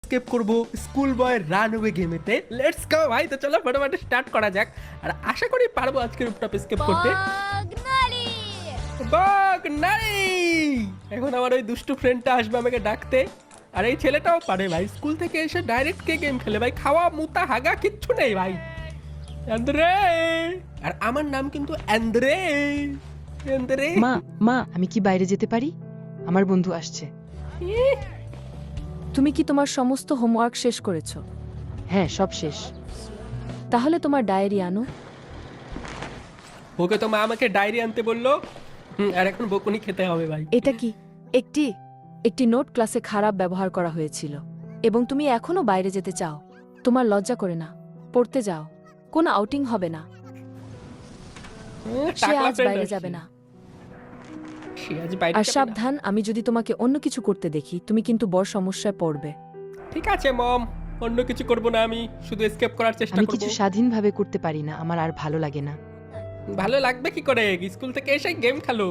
Escape করব school boy runaway গেমেতে। Let's go ভাই, তো চলো ফটাফট স্টার্ট করা যাক। আর আশা করি পারবো আজকে রুফটপ স্কেপ করতে। বাগনারি বাগ নারী! এখন আমার ওই দুষ্টু ফ্রেন্ডটা আসবে আমাকে ডাকতে। আর এই ছেলেটাও পারে ভাই, স্কুল থেকে এসে ডাইরেক্ট কে গেম খেলে ভাই, খাওয়া মুতা হাগা কিচ্ছু নেই ভাই। অ্যান্দ্রে! আর আমার নাম কিন্তু অ্যান্দ্রে। অ্যান্দ্রে! মা মা আমি কি বাইরে যেতে পারি? আমার বন্ধু আসছে। ইহ, তুমি কি তোমার সমস্ত হোমওয়ার্ক শেষ করেছো? হ্যাঁ, সব শেষ। তাহলে তোমার ডায়েরি আনো। ওকে তো মা আমাকে ডায়েরি আনতে বললো। আর এখন বকুনি খেতে হবে ভাই। এটা কি? একটি নোট ক্লাসে খারাপ ব্যবহার করা হয়েছিল এবং তুমি এখনো বাইরে যেতে চাও। তোমার লজ্জা করে না? পড়তে যাও, কোনো আউটিং হবে না। সে টাকলা আজ friend বাইরে আসছে। যাবে না। সে আজ বাইরে আর যাবে না। সাবধান, আমি যদি তোমাকে অন্য কিছু করতে দেখি তুমি কিন্তু বড় সমস্যায় পড়বে। ঠিক আছে মম, অন্য কিছু করব না, আমি শুধু এসকেপ করার চেষ্টা আমি করব। কিছু স্বাধীনভাবে করতে পারি না, আমার আর ভালো লাগে না। ভালো লাগবে কি করে? স্কুল থেকে এসে গেম খেলো।